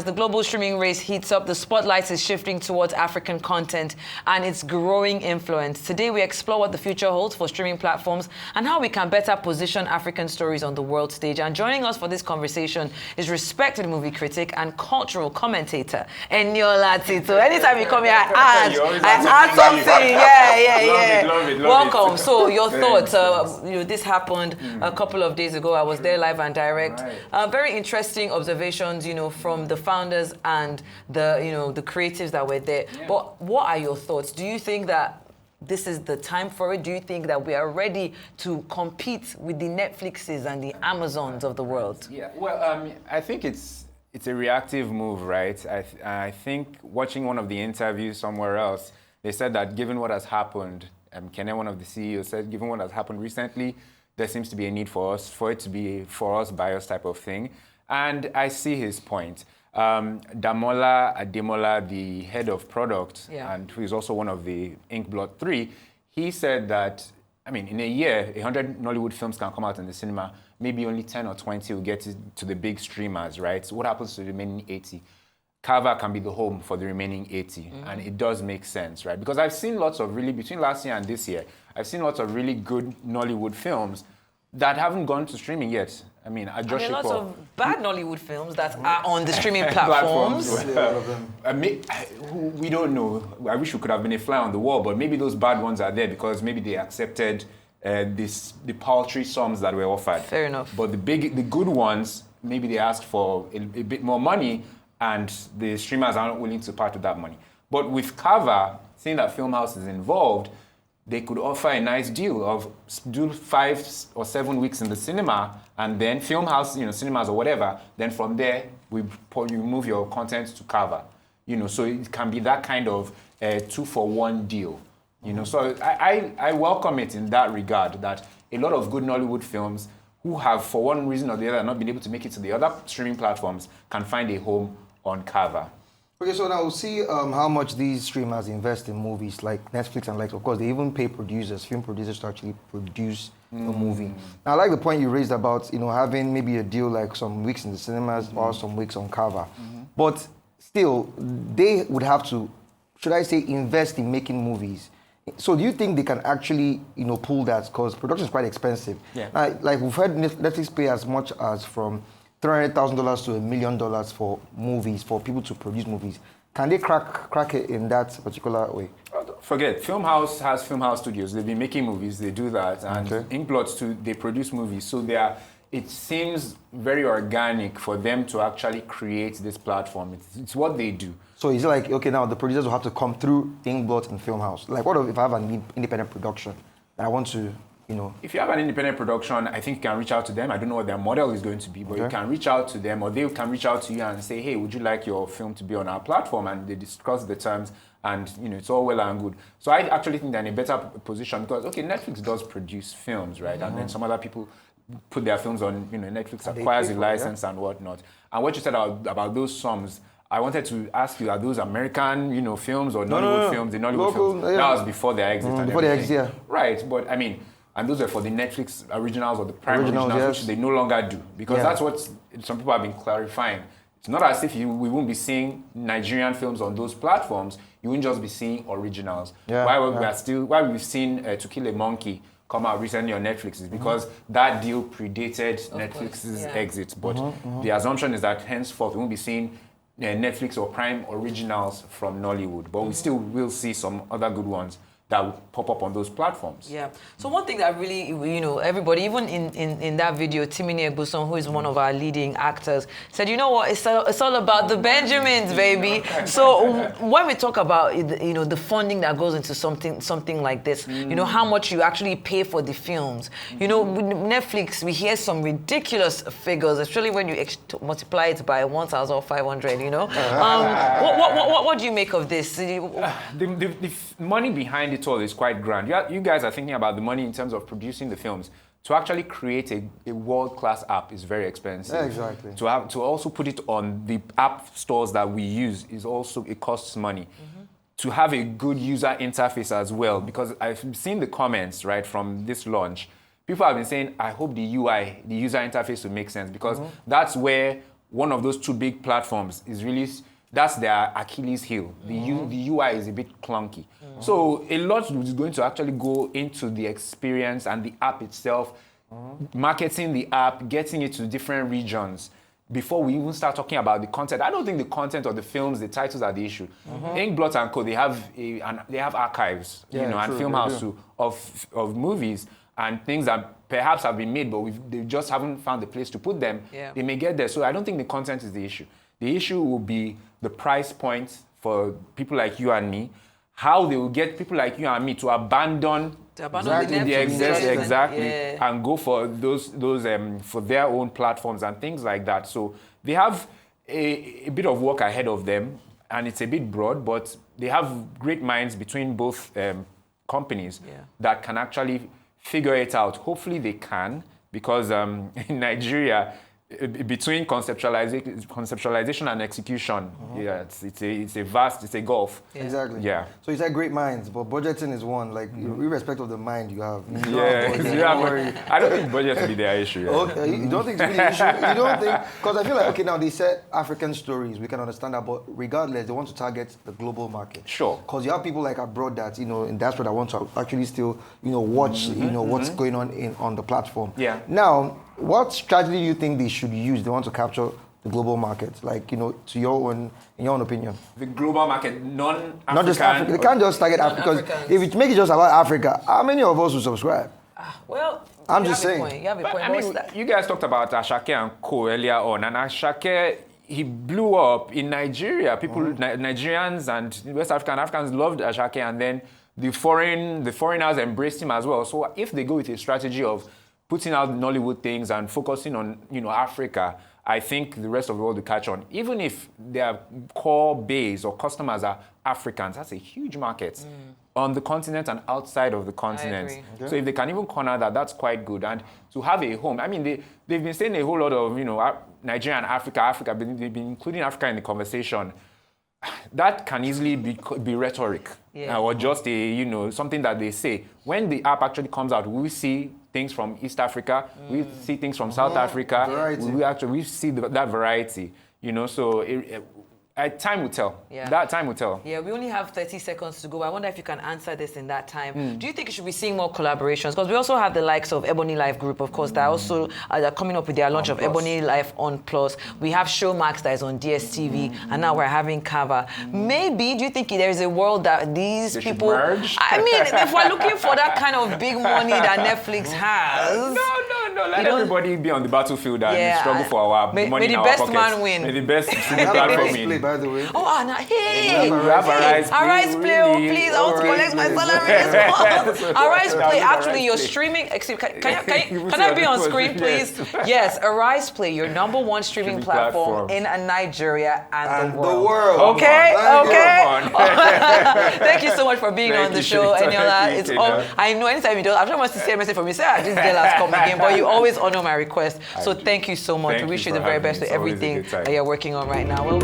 As the global streaming race heats up, the spotlight is shifting towards African content and its growing influence. Today, we explore what the future holds for streaming platforms and how we can better position African stories on the world stage. And joining us for this conversation is respected movie critic and cultural commentator, Eniola Tito. Anytime you come here, I add something. Yeah. Love it. Welcome. So, your thoughts. This happened a couple of days ago. I was there live and direct. Right. Very interesting observations, from the founders and the creatives that were there. Yeah. But what are your thoughts? Do you think that this is the time for it? Do you think that we are ready to compete with the Netflixes and the Amazons of the world? Yeah, well, I think it's a reactive move, right? I think watching one of the interviews somewhere else, they said that given what has happened, Ikenna, one of the CEOs, said given what has happened recently, there seems to be a need for it to be for us by us type of thing. And I see his point. Damola Ademola, the head of product, and who is also one of the Inkblot 3, he said that, in a year, 100 Nollywood films can come out in the cinema. Maybe only 10 or 20 will get to the big streamers, right? So what happens to the remaining 80? Carver can be the home for the remaining 80, and it does make sense, right? Because I've seen lots of between last year and this year, I've seen lots of really good Nollywood films that haven't gone to streaming yet. Lots of bad Nollywood films that are on the streaming platforms. We don't know. I wish we could have been a fly on the wall, but maybe those bad ones are there because maybe they accepted the paltry sums that were offered. Fair enough. But the good ones, maybe they asked for a bit more money, and the streamers are not willing to part with that money. But with Carver, seeing that Filmhouse is involved, they could offer a nice deal of do 5 or 7 weeks in the cinema, and then Filmhouse, cinemas or whatever. Then from there, you move your content to Carver. So it can be that kind of 2-for-1 deal. So I welcome it in that regard, that a lot of good Nollywood films who have, for one reason or the other, not been able to make it to the other streaming platforms can find a home on Carver. Okay, so now we'll see how much these streamers invest in movies like Netflix and of course, they even pay film producers to actually produce a movie. Now, I like the point you raised about, having maybe a deal like some weeks in the cinemas or some weeks on Carver. But still, they would have to, should I say, invest in making movies. So do you think they can actually, pull that? Because production is quite expensive. Yeah. Like we've heard Netflix pay as much as from $300,000 to $1 million for movies, for people to produce movies. Can they crack it in that particular way? Forget, Filmhouse has Filmhouse Studios. They've been making movies, they do that. And Inkblot too, they produce movies. So it seems very organic for them to actually create this platform. It's what they do. So is it like, okay, now the producers will have to come through Inkblot and Filmhouse? Like, what if I have an independent production and I want to, If you have an independent production, I think you can reach out to them. I don't know what their model is going to be, but you can reach out to them, or they can reach out to you and say, hey, would you like your film to be on our platform? And they discuss the terms, and it's all well and good. So I actually think they're in a better position because, Netflix does produce films, right? And then some other people put their films on, Netflix acquires a license and whatnot. And what you said about those sums, I wanted to ask you, are those American, films or Nollywood films, the Nollywood films? Yeah. That was before their exit. Before their exit, yeah. Right, but and those are for the Netflix originals or the Prime originals, which they no longer do. Because that's what some people have been clarifying. It's not as if we won't be seeing Nigerian films on those platforms. You won't just be seeing originals. Yeah, why we've seen To Kill a Monkey come out recently on Netflix is because that deal predated Netflix's exit. But the assumption is that henceforth we won't be seeing Netflix or Prime originals from Nollywood. But we still will see some other good ones that will pop up on those platforms. Yeah. So one thing that really, everybody, even in that video, Timini Egbuson, who is one of our leading actors, said, it's all about the Benjamins, baby. So when we talk about, the funding that goes into something like this, how much you actually pay for the films. With Netflix, we hear some ridiculous figures, especially when you multiply it by 1,500, What do you make of this? The money behind it all is quite grand. You guys are thinking about the money in terms of producing the films. To actually create a world-class app is very expensive. Yeah, exactly. To also put it on the app stores that we use it costs money. To have a good user interface as well, because I've seen the comments, right, from this launch. People have been saying, I hope the UI, the user interface will make sense, because that's where one of those two big platforms is really, that's their Achilles heel. The UI is a bit clunky. So a lot is going to actually go into the experience and the app itself, marketing the app, getting it to different regions before we even start talking about the content. I don't think the content of the films, the titles are the issue. Inkblot and Co, they have archives, and film house too, of movies and things that perhaps have been made, but they just haven't found the place to put them. Yeah. They may get there. So I don't think the content is the issue. The issue will be the price point for people like you and me, how they will get people like you and me to abandon and go for those for their own platforms and things like that. So they have a bit of work ahead of them, and it's a bit broad, but they have great minds between both companies that can actually figure it out. Hopefully they can, because in Nigeria, between conceptualization and execution, it's a gulf. Yeah. Exactly. Yeah. So you said great minds, but budgeting is one. Like, irrespective of the mind you have. I don't think budget will be their issue. Yeah. Okay, you don't think it's really an issue? You don't think? Because I feel like, okay, now they said African stories, we can understand that, but regardless, they want to target the global market. Sure. Because you have people like abroad that, in diaspora that want to actually still, watch, what's going on the platform. Yeah. Now, what strategy do you think they should use? They want to capture the global market, like, in your own opinion. The global market, non-African. Not just Africa. They can't just target Africa. Because if it make it just about Africa, how many of us will subscribe? Well, I'm just saying. You have a point. I mean, you guys talked about Ashake and Co earlier on, and Ashake, he blew up in Nigeria. People, Nigerians and West Africans loved Ashake, and then the foreigners embraced him as well. So if they go with a strategy of putting out Nollywood things and focusing on, Africa, I think the rest of the world will catch on. Even if their core base or customers are Africans, that's a huge market on the continent and outside of the continent. Okay. So if they can even corner that, that's quite good. And to have a home, I mean, they've been saying a whole lot of, Nigeria and Africa, they've been including Africa in the conversation. That can easily be rhetoric, or just something that they say. When the app actually comes out, we see things from East Africa, we see things from South Africa. We see that variety, So time will tell. That time will tell. Yeah, we only have 30 seconds to go. I wonder if you can answer this in that time. Do you think you should be seeing more collaborations? Because we also have the likes of Ebony Life Group, of course, that also are coming up with their launch of Ebony Life on Plus. We have Showmax that is on DSTV, and now we're having Kava. Maybe, do you think there is a world that these people... merge? I mean, if we're looking for that kind of big money that Netflix has... No. Let everybody be on the battlefield and struggle for our money may in the our best pockets. man win. May the best platform win. By the way. Oh, Anna, hey! We have Arise Play, please. I want to collect my salary this month. Arise Play, actually, you're streaming. Can I be on screen, please? Yes, Arise Play, your #1 streaming platform in Nigeria and the world. Okay. Thank you so much for being on the show, Eniola. I know anytime you do, I'm sure I must say a message from you. Say, this girl has come again, but you always honor my request. So thank you so much. We wish you the very best with everything that you're working on right now. Well,